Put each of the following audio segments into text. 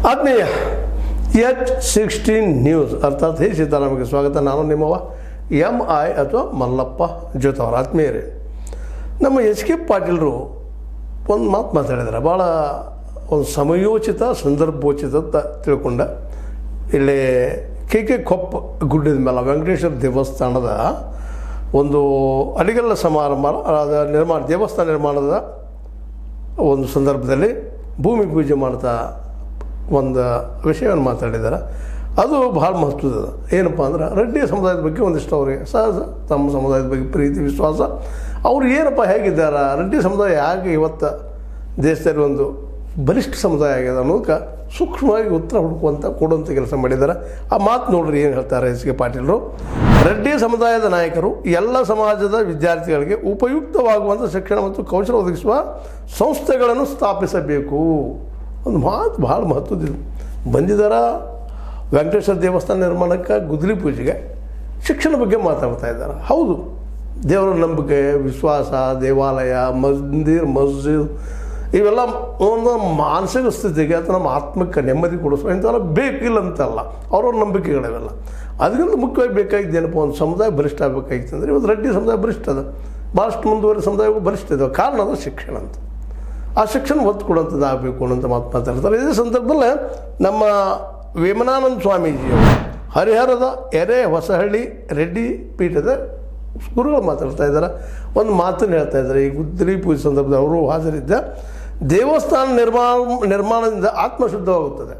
ಆತ್ಮೀಯ H16 news ಅರ್ಥಾತ್ ಹೇ ಸೀತಾರಾಮಕ್ಕೆ ಸ್ವಾಗತ. ನಾನು ನಿಮ್ಮವ MI ಅಥವಾ ಮಲ್ಲಪ್ಪ ಜೋತವರ. ಆತ್ಮೀಯರೇ, ನಮ್ಮ HK ಪಾಟೀಲರು ಒಂದು ಮಾತು ಮಾತಾಡಿದ್ದಾರೆ, ಭಾಳ ಒಂದು ಸಮಯೋಚಿತ ಸಂದರ್ಭೋಚಿತ ಅಂತ ತಿಳ್ಕೊಂಡ. ಇಲ್ಲಿ KK ಕೊಪ್ಪ ಗುಡ್ಡದ ಮೇಲೆ ವೆಂಕಟೇಶ್ವರ ದೇವಸ್ಥಾನದ ಒಂದು ಅಡಿಗಲ್ಲ ಸಮಾರಂಭ ದೇವಸ್ಥಾನ ನಿರ್ಮಾಣದ ಒಂದು ಸಂದರ್ಭದಲ್ಲಿ ಭೂಮಿ ಪೂಜೆ ಮಾಡ್ತಾ ಒಂದು ವಿಷಯವನ್ನು ಮಾತಾಡಿದ್ದಾರೆ. ಅದು ಭಾಳ ಮಹತ್ವದ. ಏನಪ್ಪ ಅಂದ್ರೆ ರೆಡ್ಡಿ ಸಮುದಾಯದ ಬಗ್ಗೆ ಒಂದಿಷ್ಟು ಅವ್ರಿಗೆ ಸಹಜ ತಮ್ಮ ಸಮುದಾಯದ ಬಗ್ಗೆ ಪ್ರೀತಿ ವಿಶ್ವಾಸ, ಅವ್ರು ಏನಪ್ಪ ಹೇಗಿದ್ದಾರೆ, ರೆಡ್ಡಿ ಸಮುದಾಯ ಹೇಗೆ ಇವತ್ತು ದೇಶದಲ್ಲಿ ಒಂದು ಬಲಿಷ್ಠ ಸಮುದಾಯ ಆಗಿದೆ ಅನ್ನೋದಕ್ಕೆ ಸೂಕ್ಷ್ಮವಾಗಿ ಉತ್ತರ ಕೊಡುವಂಥ ಕೆಲಸ ಮಾಡಿದ್ದಾರೆ. ಆ ಮಾತು ನೋಡ್ರಿ ಏನು ಹೇಳ್ತಾರೆ HK ಪಾಟೀಲರು. ರೆಡ್ಡಿ ಸಮುದಾಯದ ನಾಯಕರು ಎಲ್ಲ ಸಮಾಜದ ವಿದ್ಯಾರ್ಥಿಗಳಿಗೆ ಉಪಯುಕ್ತವಾಗುವಂಥ ಶಿಕ್ಷಣ ಮತ್ತು ಕೌಶಲ ಒದಗಿಸುವ ಸಂಸ್ಥೆಗಳನ್ನು ಸ್ಥಾಪಿಸಬೇಕು. ಒಂದು ಮಾತು ಭಾಳ ಮಹತ್ವದಿದೆ. ಬಂದಿದ್ದಾರ ವೆಂಕಟೇಶ್ವರ ದೇವಸ್ಥಾನ ನಿರ್ಮಾಣಕ್ಕೆ, ಗುದ್ದಲಿ ಪೂಜೆಗೆ, ಶಿಕ್ಷಣ ಬಗ್ಗೆ ಮಾತಾಡ್ತಾ ಇದ್ದಾರೆ. ಹೌದು, ದೇವರ ನಂಬಿಕೆ, ವಿಶ್ವಾಸ, ದೇವಾಲಯ, ಮಸ್ಜಿದ್ ಇವೆಲ್ಲ ಒಂದು ಮಾನಸಿಕ ಸ್ಥಿತಿಗೆ ಅಥವಾ ನಮ್ಮ ಆತ್ಮಕ್ಕೆ ನೆಮ್ಮದಿ ಕೊಡಿಸೋ ಇಂಥವೆಲ್ಲ ಬೇಕಿಲ್ಲ ಅಂತಲ್ಲ, ಅವ್ರವ್ರ ನಂಬಿಕೆಗಳಿವೆಲ್ಲ. ಅದಕ್ಕಿಂತ ಮುಖ್ಯವಾಗಿ ಬೇಕಾಗಿದ್ದೇನಪ್ಪ, ಒಂದು ಸಮುದಾಯ ಬಲಿಷ್ಠ ಆಗಬೇಕಾಗಿತ್ತು ಅಂದರೆ ಇವತ್ತು ರೆಡ್ಡಿ ಸಮುದಾಯ ಬಲಿಷ್ಠ ಅದ, ಭಾಳಷ್ಟು ಮುಂದುವರೆದ ಸಮುದಾಯಗಳು ಬಲಿಷ್ಠ ಇದ್ದಾವೆ. ಕಾರಣ ಅದು ಶಿಕ್ಷಣ ಅಂತ. ಆ ಶಿಕ್ಷಣ ಒತ್ತು ಕೊಡುವಂಥದ್ದು ಆಗಬೇಕು ಅನ್ನೋಂಥ ಮಾತಾಡ್ತಾರೆ. ಇದೇ ಸಂದರ್ಭದಲ್ಲಿ ನಮ್ಮ ವೇಮನಾನಂದ ಸ್ವಾಮೀಜಿಯವರು ಹರಿಹರದ ಎರೆ ಹೊಸಹಳ್ಳಿ ರೆಡ್ಡಿ ಪೀಠದ ಗುರುಗಳು ಮಾತಾಡ್ತಾ ಇದ್ದಾರೆ. ಒಂದು ಮಾತನ್ನು ಹೇಳ್ತಾ ಇದ್ದಾರೆ. ಈ ಗುದ್ದಲಿ ಪೂಜೆ ಸಂದರ್ಭದಲ್ಲಿ ಅವರು ಹಾಜರಿದ್ದ, ದೇವಸ್ಥಾನ ನಿರ್ಮಾಣದಿಂದ ಆತ್ಮಶುದ್ಧವಾಗುತ್ತದೆ.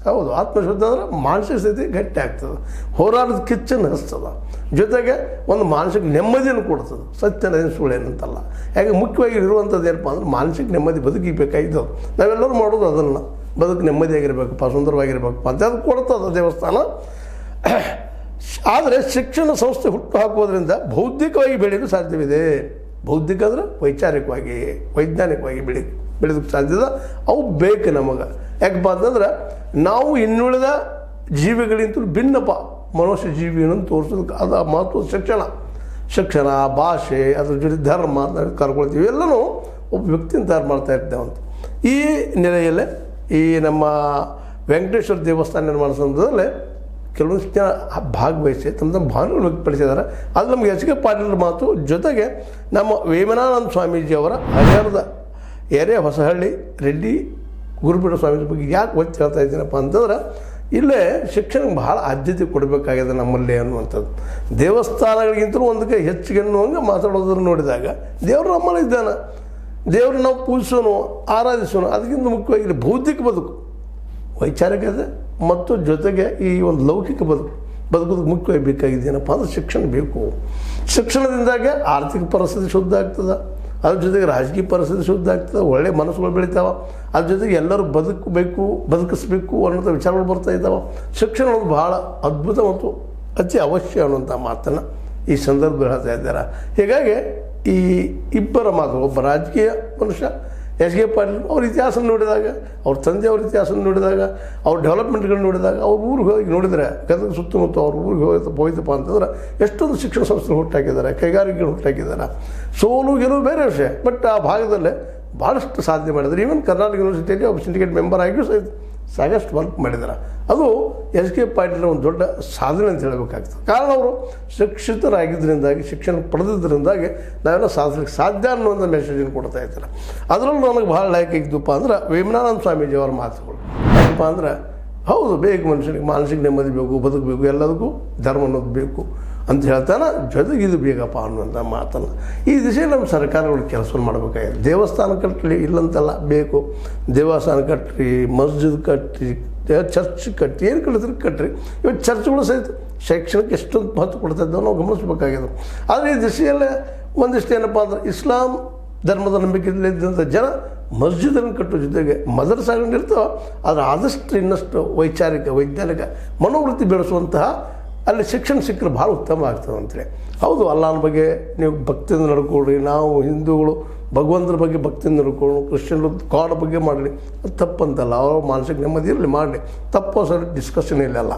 ಹೌದು, ಆತ್ಮಶುದ್ಧ ಅಂದರೆ ಮಾನಸಿಕ ಸ್ಥಿತಿ ಗಟ್ಟಿ ಆಗ್ತದೆ, ಹೋರಾಟದ ಕಿಚ್ಚನ್ನು ಹಚ್ತದೆ, ಜೊತೆಗೆ ಒಂದು ಮಾನಸಿಕ ನೆಮ್ಮದಿಯನ್ನು ಕೊಡ್ತದೆ. ಸತ್ಯನ ಸುಳ್ಳೇನಂತಲ್ಲ. ಯಾಕೆ ಮುಖ್ಯವಾಗಿ ಇರುವಂಥದ್ದು ಏನಪ್ಪ ಅಂದ್ರೆ ಮಾನಸಿಕ ನೆಮ್ಮದಿ ಬದುಕಿಬೇಕಾಗಿದ್ದು. ನಾವೆಲ್ಲರೂ ಮಾಡೋದು ಅದನ್ನು, ಬದುಕು ನೆಮ್ಮದಿಯಾಗಿರ್ಬೇಕಪ್ಪ, ಸುಂದರವಾಗಿರ್ಬೇಕಪ್ಪ ಅಂತ ಅದು ಕೊಡ್ತದೆ ದೇವಸ್ಥಾನ. ಆದರೆ ಶಿಕ್ಷಣ ಸಂಸ್ಥೆ ಹುಟ್ಟು ಹಾಕೋದ್ರಿಂದ ಬೌದ್ಧಿಕವಾಗಿ ಬೆಳೆಯಲು ಸಾಧ್ಯವಿದೆ. ಬೌದ್ಧಿಕ ಅಂದರೆ ವೈಚಾರಿಕವಾಗಿ, ವೈಜ್ಞಾನಿಕವಾಗಿ ಬೆಳೆದಕ್ಕೆ ಸಾಧ್ಯದ. ಅವು ಬೇಕು ನಮಗೆ. ಯಾಕಪ್ಪ ಅಂತಂದ್ರೆ ನಾವು ಇನ್ನುಳಿದ ಜೀವಿಗಳಿಂತಲೂ ಭಿನ್ನಪ್ಪ ಮನುಷ್ಯ ಜೀವಿಯನ್ನು ತೋರಿಸೋದಕ್ಕೆ ಅದು ಮಹತ್ವದ ಶಿಕ್ಷಣ, ಭಾಷೆ, ಅದ್ರ ಜೊತೆ ಧರ್ಮ ಕರ್ಕೊಳ್ತೀವಿ. ಎಲ್ಲನೂ ಒಬ್ಬ ವ್ಯಕ್ತಿನ ತಯಾರು ಮಾಡ್ತಾ ಇರ್ತೇವೆ ಅಂತ. ಈ ನೆಲೆಯಲ್ಲೇ ಈ ನಮ್ಮ ವೆಂಕಟೇಶ್ವರ ದೇವಸ್ಥಾನ ನಿರ್ಮಾಣ ಸಂದರ್ಭದಲ್ಲಿ ಕೆಲವೊಂದು ಜನ ಭಾಗವಹಿಸಿ ತಮ್ಮ ಭಾವನೆಗಳು ವ್ಯಕ್ತಪಡಿಸಿದ್ದಾರೆ. ಅದು ನಮಗೆ HK ಪಾಟೀಲರ ಮಾತು. ಜೊತೆಗೆ ನಮ್ಮ ವೇಮನಾನಂದ ಸ್ವಾಮೀಜಿಯವರ ಹರಿಹರದ ಎರೆ ಹೊಸಹಳ್ಳಿ ರೆಡ್ಡಿ ಗುರುಪೀಠ ಸ್ವಾಮೀಜಿ ಬಗ್ಗೆ ಯಾಕೆ ಒತ್ತಿ ಹೇಳ್ತಾ ಇದ್ದೀನಪ್ಪ ಅಂತಂದ್ರೆ, ಇಲ್ಲೇ ಶಿಕ್ಷಣಕ್ಕೆ ಭಾಳ ಆದ್ಯತೆ ಕೊಡಬೇಕಾಗಿದೆ ನಮ್ಮಲ್ಲಿ ಅನ್ನುವಂಥದ್ದು. ದೇವಸ್ಥಾನಗಳಿಗಿಂತಲೂ ಒಂದಕ್ಕೆ ಹೆಚ್ಚಿಗೆ ಅನ್ನುವಂಗೆ ಮಾತಾಡೋದನ್ನು ನೋಡಿದಾಗ ದೇವರು ನಮ್ಮಲ್ಲಿ ಇದ್ದಾನೆ, ದೇವರು ನಾವು ಪೂಜಿಸೋನು, ಆರಾಧಿಸೋನು. ಅದಕ್ಕಿಂತ ಮುಖ್ಯವಾಗಿ ಇಲ್ಲಿ ಬೌದ್ಧಿಕ ಬದುಕು, ವೈಚಾರಿಕತೆ ಮತ್ತು ಜೊತೆಗೆ ಈ ಒಂದು ಲೌಕಿಕ ಬದುಕೋದಕ್ಕೆ ಮುಖ್ಯವಾಗಿ ಬೇಕಾಗಿದ್ದೇನಪ್ಪ ಅಂದ್ರೆ ಶಿಕ್ಷಣ ಬೇಕು. ಶಿಕ್ಷಣದಿಂದಾಗೆ ಆರ್ಥಿಕ ಪರಿಸ್ಥಿತಿ ಶುದ್ಧ ಆಗ್ತದೆ, ಅದ್ರ ಜೊತೆಗೆ ರಾಜಕೀಯ ಪರಿಸ್ಥಿತಿ ಶುದ್ಧ ಆಗ್ತದೆ, ಒಳ್ಳೆಯ ಮನಸ್ಸುಗಳು ಬೆಳಿತಾವೆ, ಅದ್ರ ಜೊತೆಗೆ ಎಲ್ಲರೂ ಬದುಕಿಸಬೇಕು ಅನ್ನೋಂಥ ವಿಚಾರಗಳು ಬರ್ತಾ ಇದ್ದಾವೆ. ಶಿಕ್ಷಣ ಅನ್ನೋದು ಭಾಳ ಅದ್ಭುತ ಮತ್ತು ಅತಿ ಅವಶ್ಯ ಅನ್ನುವಂಥ ಮಾತನ್ನು ಈ ಸಂದರ್ಭದಲ್ಲಿ ಹೇಳ್ತಾ ಇದ್ದಾರೆ. ಹೀಗಾಗಿ ಈ ಇಬ್ಬರ ಮಾತು, ಒಬ್ಬ ರಾಜಕೀಯ ಮನುಷ್ಯ HK ಪಾಟೀಲ್ ಅವ್ರ ಇತಿಹಾಸ ನೋಡಿದಾಗ, ಅವ್ರ ತಂದೆಯವ್ರ ಇತಿಹಾಸ ನೋಡಿದಾಗ, ಅವ್ರ ಡೆವಲಪ್ಮೆಂಟ್ಗಳು ನೋಡಿದಾಗ, ಅವ್ರ ಊರಿಗೆ ಹೋಗಿ ನೋಡಿದರೆ ಗದಗ ಸುತ್ತಮುತ್ತ ಅವ್ರ ಊರಿಗೆ ಹೋಯ್ತಪ್ಪ ಅಂತಂದ್ರೆ ಎಷ್ಟೊಂದು ಶಿಕ್ಷಣ ಸಂಸ್ಥೆಗಳು ಹುಟ್ಟಾಕಿದ್ದಾರೆ, ಕೈಗಾರಿಕೆಗಳು ಹುಟ್ಟಾಕಿದ್ದಾರೆ. ಸೋಲು ಗೆಲುವು ಬೇರೆ ವಿಷಯ, ಬಟ್ ಆ ಭಾಗದಲ್ಲೇ ಭಾಳಷ್ಟು ಸಾಧನೆ ಮಾಡಿದ್ದಾರೆ. ಈವನ್ ಕರ್ನಾಟಕ ಯೂನಿವರ್ಸಿಟಿಯಲ್ಲಿ ಒಬ್ಬ ಸಿಂಡಿಕೇಟ್ ಮೆಂಬರ್ ಆಗಿಯೂ ಸಾಕಷ್ಟು ವರ್ಕ್ ಮಾಡಿದ್ದಾರೆ. ಅದು HK ಪಾಟೀಲರ ಒಂದು ದೊಡ್ಡ ಸಾಧನೆ ಅಂತ ಹೇಳಬೇಕಾಗ್ತದೆ. ಕಾರಣ ಅವರು ಶಿಕ್ಷಿತರಾಗಿದ್ದರಿಂದಾಗಿ, ಶಿಕ್ಷಣ ಪಡೆದಿದ್ದರಿಂದಾಗಿ ನಾವೆಲ್ಲ ಸಾಧಿಸಲಿಕ್ಕೆ ಸಾಧ್ಯ ಅನ್ನೋ ಮೆಸೇಜನ್ನು ಕೊಡ್ತಾ ಇದ್ದಾರೆ. ಅದರಲ್ಲೂ ನನಗೆ ಭಾಳ ಲೈಕ್ ಆಗಿದ್ದಪ್ಪ ಅಂದ್ರೆ ವೇಮನಾನಂದ ಸ್ವಾಮೀಜಿಯವರ ಮಾತುಗಳು. ಯಾಕಪ್ಪ ಅಂದ್ರೆ ಹೌದು, ಬೇಕು ಮನುಷ್ಯನಿಗೆ ಮಾನಸಿಕ ನೆಮ್ಮದಿ ಬೇಕು, ಬದುಕಬೇಕು, ಎಲ್ಲದಕ್ಕೂ ಧರ್ಮ ಅನ್ನೋದು ಬೇಕು ಅಂತ ಹೇಳ್ತಾನೆ. ಜೊತೆಗೆ ಇದು ಬೇಕಪ್ಪ ಅನ್ನುವಂಥ ಮಾತನ್ನು ಈ ದಿಶೆಯಲ್ಲಿ ನಮ್ಮ ಸರ್ಕಾರಗಳು ಕೆಲಸವನ್ನು ಮಾಡಬೇಕಾಗಿದೆ. ದೇವಸ್ಥಾನ ಕಟ್ಟಲಿ ಇಲ್ಲಂತಲ್ಲ, ಬೇಕು. ದೇವಸ್ಥಾನ ಕಟ್ಟಿರಿ, ಮಸ್ಜಿದ್ ಕಟ್ಟಿರಿ, ಚರ್ಚ್ ಕಟ್ಟಿ, ಏನು ಕಟ್ಟಿರಿ. ಇವತ್ತು ಚರ್ಚ್ಗಳು ಸಹಿತ ಶೈಕ್ಷಣಿಕ ಎಷ್ಟೊಂದು ಮಹತ್ವ ಕೊಡ್ತಾ ಇದ್ದಾವೆ, ನಾವು ಗಮನಿಸಬೇಕಾಗಿದೆ. ಆದರೆ ಈ ದಿಶೆಯಲ್ಲೇ ಒಂದಿಷ್ಟು ಏನಪ್ಪ ಅಂದ್ರೆ ಇಸ್ಲಾಂ ಧರ್ಮದ ನಂಬಿಕೆಯಲ್ಲಿದ್ದಂಥ ಜನ ಮಸ್ಜಿದನ್ನು ಕಟ್ಟೋ ಜೊತೆಗೆ ಮದರಸಾಗಳಿರ್ತಾವೆ, ಆದರೆ ಆದಷ್ಟು ಇನ್ನಷ್ಟು ವೈಜ್ಞಾನಿಕ ಮನೋವೃತ್ತಿ ಬೆಳೆಸುವಂತಹ ಅಲ್ಲಿ ಶಿಕ್ಷಣ ಸಿಕ್ಕರೆ ಭಾಳ ಉತ್ತಮ ಆಗ್ತದೆ ಅಂತೇಳಿ. ಹೌದು, ಅಲ್ಲಾಹನ ಬಗ್ಗೆ ನೀವು ಭಕ್ತಿಯಿಂದ ನಡ್ಕೊಳ್ರಿ. ನಾವು ಹಿಂದೂಗಳು ಭಗವಂತನ ಬಗ್ಗೆ ಭಕ್ತಿಯಿಂದ ನಡ್ಕೊಳ್ಳು, ಕ್ರಿಶ್ಚಿಯನ್ರು ಗಾಡ್ ಬಗ್ಗೆ ಮಾಡಲಿ, ಅದು ತಪ್ಪಂತಲ್ಲ. ಅವ್ರ ಮಾನಸಿಕ ನೆಮ್ಮದಿ ಇರಲಿ, ಮಾಡಲಿ. ತಪ್ಪೋ ಸರಿ ಡಿಸ್ಕಷನ್ ಇಲ್ಲಲ್ಲ,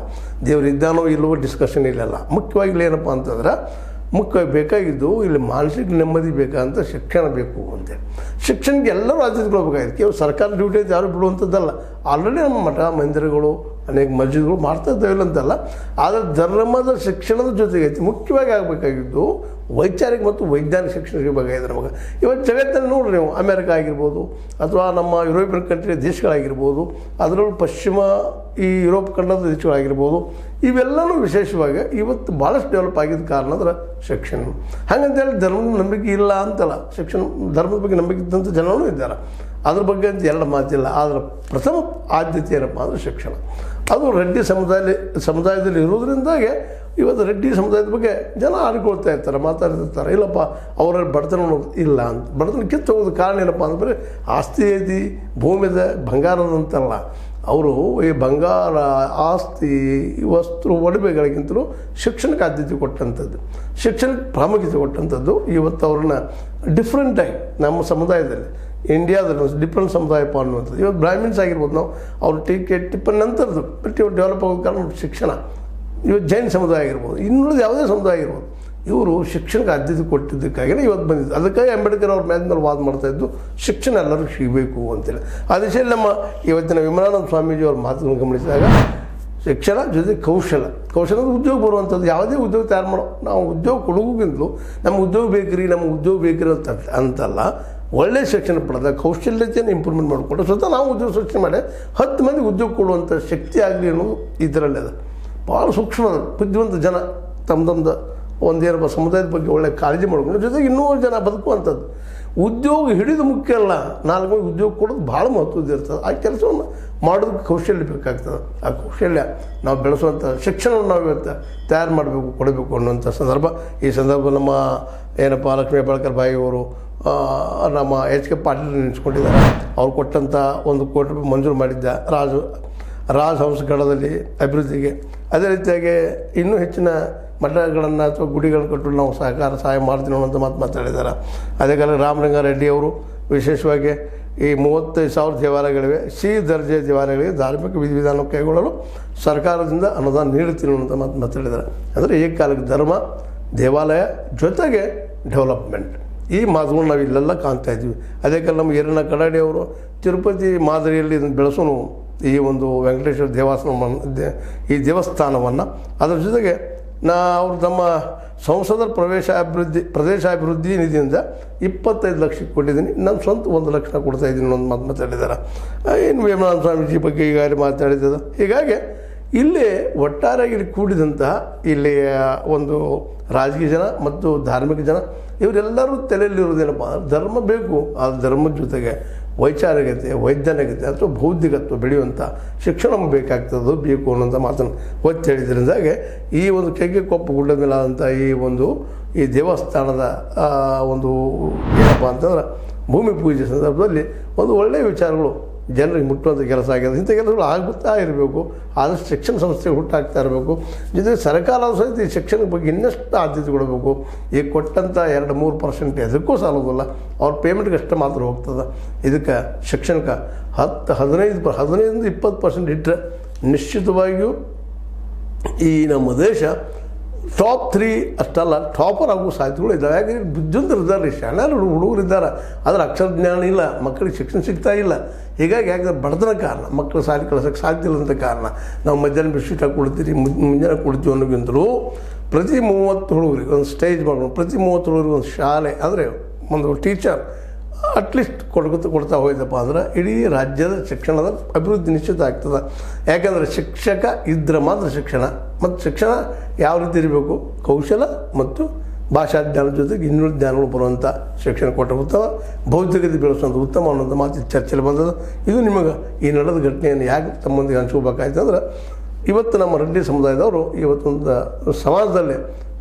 ದೇವ್ರು ಇದ್ದಾನೋ ಇಲ್ಲವೋ ಡಿಸ್ಕಷನ್ ಇಲ್ಲಲ್ಲ. ಮುಖ್ಯವಾಗಿ ಏನಪ್ಪ ಅಂತಂದ್ರೆ ಮುಖ್ಯ ಬೇಕಾಗಿದ್ದು ಇಲ್ಲಿ ಮಾನಸಿಕ ನೆಮ್ಮದಿ ಬೇಕಂತ ಶಿಕ್ಷಣ ಬೇಕು ಅಂತೇಳಿ ಶಿಕ್ಷಣಕ್ಕೆ ಎಲ್ಲರೂ ಆದ್ಯತೆ ಕೊಡಬೇಕಾಗಿದೆ. ಕೇವಲ ಸರ್ಕಾರ ಡ್ಯೂಟಿ ಐತೆ ಯಾರು ಬಿಡುವಂಥದ್ದಲ್ಲ. ಆಲ್ರೆಡಿ ನಮ್ಮ ಮಠ ಮಂದಿರಗಳು ಅನೇಕ ಮಸ್ಜಿದ್ಗಳು ಮಾಡ್ತಾ ಇದ್ದಾವಿಲ್ಲ ಅಂತಲ್ಲ. ಆದರೆ ಧರ್ಮದ ಶಿಕ್ಷಣದ ಜೊತೆಗೆ ಮುಖ್ಯವಾಗಿ ಆಗಬೇಕಾಗಿದ್ದು ವೈಚಾರಿಕ ಮತ್ತು ವೈಜ್ಞಾನಿಕ ಶಿಕ್ಷಣ ಸಿಗಬೇಕಾಗಿದೆ ನಮಗೆ. ಇವತ್ತು ಜಗತ್ತಲ್ಲಿ ನೋಡ್ರಿ ನೀವು, ಅಮೇರಿಕ ಆಗಿರ್ಬೋದು ಅಥವಾ ನಮ್ಮ ಯುರೋಪಿಯನ್ ಕಂಟ್ರಿಯ ದೇಶಗಳಾಗಿರ್ಬೋದು, ಅದರಲ್ಲೂ ಪಶ್ಚಿಮ ಈ ಯುರೋಪ್ ಖಂಡದ ದೇಶಗಳಾಗಿರ್ಬೋದು, ಇವೆಲ್ಲವೂ ವಿಶೇಷವಾಗಿ ಇವತ್ತು ಭಾಳಷ್ಟು ಡೆವಲಪ್ ಆಗಿದ್ದ ಕಾರಣ ಅಂದ್ರೆ ಶಿಕ್ಷಣ. ಹಾಗಂತೇಳಿ ಧರ್ಮದ ನಂಬಿಕೆ ಇಲ್ಲ ಅಂತಲ್ಲ, ಶಿಕ್ಷಣ ಧರ್ಮದ ಬಗ್ಗೆ ನಂಬಿಕೆ ಇದ್ದಂಥ ಜನರೂ ಇದ್ದಾರೆ. ಅದ್ರ ಬಗ್ಗೆ ಅಂತ ಎರಡು ಮಾತಿಲ್ಲ. ಆದರೆ ಪ್ರಥಮ ಆದ್ಯತೆ ಏನಪ್ಪ ಅಂದರೆ ಶಿಕ್ಷಣ. ಅದು ರೆಡ್ಡಿ ಸಮುದಾಯದಲ್ಲಿ ಇರೋದ್ರಿಂದಾಗೆ ಇವತ್ತು ರೆಡ್ಡಿ ಸಮುದಾಯದ ಬಗ್ಗೆ ಜನ ಆಡ್ಕೊಳ್ತಾ ಇರ್ತಾರೆ, ಮಾತಾಡ್ತಿರ್ತಾರೆ. ಇಲ್ಲಪ್ಪ ಅವರ ಬಡತನ ಇಲ್ಲ ಅಂತ. ಬಡತನ ಕಿತ್ತು ಹೋಗೋದು ಕಾರಣ ಏನಪ್ಪ ಅಂದರೆ ಆಸ್ತಿ ಐತಿ, ಭೂಮಿ ಇದೆ, ಬಂಗಾರದಂತಲ್ಲ. ಅವರು ಈ ಬಂಗಾರ, ಆಸ್ತಿ, ವಸ್ತು, ಒಡವೆಗಳಿಗಿಂತಲೂ ಶಿಕ್ಷಣಕ್ಕೆ ಆದ್ಯತೆ ಕೊಟ್ಟಂಥದ್ದು, ಶಿಕ್ಷಣಕ್ಕೆ ಪ್ರಾಮುಖ್ಯತೆ ಕೊಟ್ಟಂಥದ್ದು ಇವತ್ತು ಅವ್ರನ್ನ ಡಿಫ್ರೆಂಟಾಗಿ ನಮ್ಮ ಸಮುದಾಯದಲ್ಲಿ ಇಂಡಿಯಾದಲ್ಲಿ ಡಿಫ್ರೆಂಟ್ ಸಮುದಾಯಪ್ಪ ಅನ್ನುವಂಥದ್ದು. ಇವತ್ತು ಬ್ರಾಹ್ಮಿನ್ಸ್ ಆಗಿರ್ಬೋದು, ನಾವು ಅವ್ರ ಟಿಪ್ಪನ್ ನಂತರದ್ದು ಬಟ್ ಇವತ್ತು ಡೆವಲಪ್ ಆಗೋ ಕಾರಣ ಶಿಕ್ಷಣ. ಇವತ್ತು ಜೈನ್ ಸಮುದಾಯ ಆಗಿರ್ಬೋದು, ಇನ್ನುಳಿದ ಯಾವುದೇ ಸಮುದಾಯ ಆಗಿರ್ಬೋದು, ಇವರು ಶಿಕ್ಷಣಕ್ಕೆ ಆದ್ಯತೆ ಕೊಟ್ಟಿದ್ದಕ್ಕಾಗಿಯೇ ಇವತ್ತು ಬಂದಿದ್ದು. ಅದಕ್ಕಾಗಿ ಅಂಬೇಡ್ಕರ್ ಅವ್ರ ಮೇಲೆ ವಾದ ಮಾಡ್ತಾಯಿದ್ದು ಶಿಕ್ಷಣ ಎಲ್ಲರಿಗೂ ಸಿಗಬೇಕು ಅಂತೇಳಿ. ಆ ದಿಶೆಯಲ್ಲಿ ನಮ್ಮ ಇವತ್ತಿನ ವಿಮಲಾನಂದ ಸ್ವಾಮೀಜಿ ಅವ್ರ ಮಾತುಗಳನ್ನು ಗಮನಿಸಿದಾಗ ಶಿಕ್ಷಣ ಜೊತೆ ಕೌಶಲ ಉದ್ಯೋಗ ಬರುವಂಥದ್ದು. ಯಾವುದೇ ಉದ್ಯೋಗ ತಯಾರು ಮಾಡೋ, ನಾವು ಉದ್ಯೋಗ ಕೊಡೋಕ್ಕಿಂತಲೂ ನಮ್ಗೆ ಉದ್ಯೋಗ ಬೇಕ್ರಿ ಅಂತಲ್ಲ, ಒಳ್ಳೆಯ ಶಿಕ್ಷಣ ಪಡೆದ ಕೌಶಲ್ಯತೆಯನ್ನು ಇಂಪ್ರೂವ್ಮೆಂಟ್ ಮಾಡಿಕೊಂಡು ಸ್ವತಃ ನಾವು ಉದ್ಯೋಗ ಸೃಷ್ಟಿ ಮಾಡಿ 10 ಮಂದಿಗೆ ಉದ್ಯೋಗ ಕೊಡುವಂಥ ಶಕ್ತಿ ಆಗಲಿ ಅನ್ನೋದು ಇದರಲ್ಲಿ ಅದ. ಭಾಳ ಸೂಕ್ಷ್ಮದ ಬುದ್ಧಿವಂತ ಜನ ತಮ್ಮದೊಂದು ಒಂದೇನಪ್ಪ ಸಮುದಾಯದ ಬಗ್ಗೆ ಒಳ್ಳೆ ಕಾಳಜಿ ಮಾಡ್ಕೊಂಡು ಜೊತೆಗೆ ಇನ್ನೂ ಜನ ಬದುಕುವಂಥದ್ದು. ಉದ್ಯೋಗ ಹಿಡಿದು ಮುಖ್ಯ ಅಲ್ಲ, 4 ಮಂದಿ ಉದ್ಯೋಗ ಕೊಡೋದು ಭಾಳ ಮಹತ್ವದ ಇರ್ತದೆ. ಆ ಕೆಲಸವನ್ನು ಮಾಡೋದಕ್ಕೆ ಕೌಶಲ್ಯ ಬೇಕಾಗ್ತದೆ. ಆ ಕೌಶಲ್ಯ ನಾವು ಬೆಳೆಸುವಂಥ ಶಿಕ್ಷಣವನ್ನು ನಾವು ಇವತ್ತು ತಯಾರು ಮಾಡಬೇಕು, ಕೊಡಬೇಕು ಅನ್ನುವಂಥ ಸಂದರ್ಭ. ಈ ಸಂದರ್ಭ ನಮ್ಮ ಏನಪ್ಪ ಲಕ್ಷ್ಮೀ ಹೆಬ್ಬಾಳ್ಕರ್ ಬಾಯಿಯವರು ನಮ್ಮ HK ಪಾಟೀಲ್ ನೆನೆಸ್ಕೊಂಡಿದ್ದಾರೆ. ಅವ್ರು ಕೊಟ್ಟಂಥ 1 ಕೋಟಿ ರೂಪಾಯಿ ಮಂಜೂರು ಮಾಡಿದ್ದ ರಾಜ್ ಹಂಸಗಢದಲ್ಲಿ ಅಭಿವೃದ್ಧಿಗೆ. ಅದೇ ರೀತಿಯಾಗಿ ಇನ್ನೂ ಹೆಚ್ಚಿನ ಮಠಗಳನ್ನು ಅಥವಾ ಗುಡಿಗಳನ್ನು ಕಟ್ಟಲು ನಾವು ಸಹಾಯ ಮಾಡ್ತೀವಿ ಅನ್ನೋಂಥ ಮಾತಾಡಿದ್ದಾರೆ. ಅದೇ ಕಾಲ ರಾಮಲಿಂಗಾರೆಡ್ಡಿ ಅವರು ವಿಶೇಷವಾಗಿ ಈ 35,000 ದೇವಾಲಯಗಳಿವೆ, ಸಿ ದರ್ಜೆ ದೇವಾಲಯಗಳಿಗೆ ಧಾರ್ಮಿಕ ವಿಧಿವಿಧಾನ ಕೈಗೊಳ್ಳಲು ಸರ್ಕಾರದಿಂದ ಅನುದಾನ ನೀಡುತ್ತೀನಿ ಅನ್ನೋಂಥ ಮಾತಾಡಿದ್ದಾರೆ. ಅಂದರೆ ಏಕಕಾಲಕ್ಕೆ ಧರ್ಮ, ದೇವಾಲಯ ಜೊತೆಗೆ ಡೆವಲಪ್ಮೆಂಟ್, ಈ ಮಾತುಗಳು ನಾವು ಇಲ್ಲೆಲ್ಲ ಕಾಣ್ತಾ ಇದ್ವಿ. ಅದೇ ಕಾಲ ನಮ್ಮ ಈರಣ್ಣ ಕಡಾಡಿ ಅವರು ತಿರುಪತಿ ಮಾದರಿಯಲ್ಲಿ ಇದನ್ನು ಬೆಳೆಸೋನು ಈ ಒಂದು ವೆಂಕಟೇಶ್ವರ ಈ ದೇವಸ್ಥಾನವನ್ನು. ಅದರ ಜೊತೆಗೆ ಅವರು ತಮ್ಮ ಸಂಸದರ ಪ್ರದೇಶಾಭಿವೃದ್ಧಿ ನಿಧಿಯಿಂದ 25 ಲಕ್ಷ ಕೊಟ್ಟಿದ್ದೀನಿ, ನಾನು ಸ್ವಂತ 1 ಲಕ್ಷ ಕೊಡ್ತಾಯಿದ್ದೀನಿ ಅನ್ನೊಂದು ಮಾತಾಡಿದ್ದಾರೆ. ಇನ್ನು ವಿಮಲಾನಂದ ಸ್ವಾಮೀಜಿ ಬಗ್ಗೆ ಈಗಾಗಲೇ ಮಾತಾಡಿದ್ದದು. ಹೀಗಾಗಿ ಇಲ್ಲಿ ಒಟ್ಟಾರೆಯಾಗಿ ಇಲ್ಲಿ ಕೂಡಿದಂತಹ ಇಲ್ಲಿಯ ಒಂದು ರಾಜಕೀಯ ಜನ ಮತ್ತು ಧಾರ್ಮಿಕ ಜನ ಇವರೆಲ್ಲರೂ ತಲೆಯಲ್ಲಿರೋದೇನಪ್ಪ ಅಂದರೆ ಧರ್ಮ ಬೇಕು. ಆ ಧರ್ಮದ ಜೊತೆಗೆ ವೈಚಾರಿಕತೆ, ವೈಜ್ಞಾನಿಕತೆ ಅಥವಾ ಬೌದ್ಧಿಕತ್ವ ಬೆಳೆಯುವಂಥ ಶಿಕ್ಷಣ ಬೇಕು ಅನ್ನೋಂಥ ಮಾತನ್ನು ಒತ್ತಿ ಹೇಳಿದ್ರಿಂದಾಗೆ ಈ ಒಂದು ಕೆಗ್ಗೆಕೊಪ್ಪ ಗುಡ್ಡದ ಮೇಲೆ ಆದಂಥ ಈ ದೇವಸ್ಥಾನದ ಒಂದು ಏನಪ್ಪ ಅಂತಂದ್ರೆ ಭೂಮಿ ಪೂಜೆ ಸಂದರ್ಭದಲ್ಲಿ ಒಂದು ಒಳ್ಳೆಯ ವಿಚಾರಗಳು ಜನರಿಗೆ ಮುಟ್ಟುವಂಥ ಕೆಲಸ ಆಗಿದೆ. ಇಂಥ ಕೆಲಸಗಳು ಆಗುತ್ತಾ ಇರಬೇಕು. ಆದಷ್ಟು ಶಿಕ್ಷಣ ಸಂಸ್ಥೆ ಹುಟ್ಟಾಗ್ತಾ ಇರಬೇಕು. ಜೊತೆಗೆ ಸರ್ಕಾರ ಸಹಿತ ಈ ಶಿಕ್ಷಣದ ಬಗ್ಗೆ ಇನ್ನಷ್ಟು ಆದ್ಯತೆ ಕೊಡಬೇಕು. ಈಗ ಕೊಟ್ಟಂಥ 2-3% ಅದಕ್ಕೂ ಸಾಲೋದಿಲ್ಲ, ಅವ್ರ ಪೇಮೆಂಟ್ಗೆ ಅಷ್ಟು ಮಾತ್ರ ಹೋಗ್ತದೆ. ಇದಕ್ಕೆ ಶಿಕ್ಷಣಕ್ಕೆ 15-20% ಇಟ್ಟರೆ ನಿಶ್ಚಿತವಾಗಿಯೂ ಈ ನಮ್ಮ ದೇಶ ಟಾಪ್ 3 ಅಷ್ಟಲ್ಲ ಟಾಪರ್ ಆಗೋ ಸಾಧ್ಯತೆಗಳು ಇದ್ದಾವೆ. ಯಾಕೆ ಬುದ್ಧಿವಂತರು ಇದ್ದಾರೆ, ಶಾಣ್ಯಾರು ಹುಡುಗರು ಇದ್ದಾರೆ, ಆದರೆ ಅಕ್ಷರ ಜ್ಞಾನ ಇಲ್ಲ, ಮಕ್ಕಳಿಗೆ ಶಿಕ್ಷಣ ಸಿಗ್ತಾ ಇಲ್ಲ. ಹೀಗಾಗಿ ಯಾಕಂದ್ರೆ ಬಡತನ ಕಾರಣ, ಮಕ್ಕಳು ಶಾಲೆ ಕಳ್ಸೋಕ್ಕೆ ಸಾಧ್ಯ ಇಲ್ಲಂಥ ಕಾರಣ ನಾವು ಮಧ್ಯಾಹ್ನ ಬಿಸ್ಕಿಟ್ ಹಾಕಿ ಕೊಡ್ತೀರಿ, ಮುಂಜಾನೆ ಕೊಡ್ತೀವಿ ಅನ್ನೋಕ್ಕಿಂತಲೂ ಪ್ರತಿ 30 ಹುಡುಗರಿಗೆ ಒಂದು ಸ್ಟೇಜ್ ಮಾಡ್ಕೊಂಡು ಪ್ರತಿ 30 ಹುಡುಗರಿಗೆ ಒಂದು ಶಾಲೆ ಅಂದರೆ ಒಂದು ಟೀಚರ್ ಅಟ್ಲೀಸ್ಟ್ ಕೊಡ್ತಾ ಹೋಯ್ತಪ್ಪ ಅಂದ್ರೆ ಇಡೀ ರಾಜ್ಯದ ಶಿಕ್ಷಣದ ಅಭಿವೃದ್ಧಿ ನಿಶ್ಚಿತ ಆಗ್ತದೆ. ಯಾಕಂದರೆ ಶಿಕ್ಷಕ ಇದ್ದರೆ ಮಾತ್ರ ಶಿಕ್ಷಣ. ಮತ್ತು ಶಿಕ್ಷಣ ಯಾವ ರೀತಿ ಇರಬೇಕು, ಕೌಶಲ ಮತ್ತು ಭಾಷಾ ಜ್ಞಾನದ ಜೊತೆಗೆ ಇನ್ನೂರು ಜ್ಞಾನಗಳು ಬರುವಂಥ ಶಿಕ್ಷಣ ಕೊಟ್ಟರೆ ಉತ್ತಮ, ಬೌದ್ಧಿಕತೆ ಬೆಳೆಸುವಂಥ ಉತ್ತಮ ಅನ್ನೋಂಥ ಮಾತು ಚರ್ಚೆಯಲ್ಲಿ ಬಂದದ್ದು. ಇದು ನಿಮಗೆ ಈ ನಡೆದ ಘಟನೆಯನ್ನು ಯಾಕೆ ತಮ್ಮೊಂದಿಗೆ ಹಂಚ್ಕೋಬೇಕಾಯ್ತು ಅಂದ್ರೆ ಇವತ್ತು ನಮ್ಮ ರೆಡ್ಡಿ ಸಮುದಾಯದವರು ಇವತ್ತೊಂದು ಸಮಾಜದಲ್ಲಿ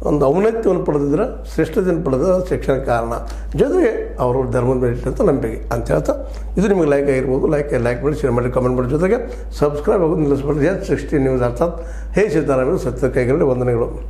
ಒಂದು ಔನ್ನತ್ಯವನ್ನು ಪಡೆದಿದ್ರೆ, ಶ್ರೇಷ್ಠತೆಯನ್ನು ಪಡೆದ ಶಿಕ್ಷಣ ಕಾರಣ, ಜೊತೆಗೆ ಅವರು ಧರ್ಮದ ಮೇಲೆ ಇಟ್ಟಂಥ ನಂಬಿಕೆ ಅಂತ ಹೇಳ್ತಾ ಇದು ನಿಮಗೆ ಲೈಕ್ ಆಗಿರ್ಬೋದು. ಲೈಕ್ ಮಾಡಿ, ಶೇರ್ ಮಾಡಿ, ಕಮೆಂಟ್ ಮಾಡಿ, ಜೊತೆಗೆ ಸಬ್ಸ್ಕ್ರೈಬ್ ಆಗೋದು ನಿಲ್ಲಿಸ್ಬೇಡಿ. H60 ನ್ಯೂಸ್ ಅರ್ಥಾತ್ ಹೇ ಸೀತಾರಾಮಯ್ಯ ಸತ್ಯದ ಕೈಗಳಲ್ಲಿ ವಂದನೆಗಳು.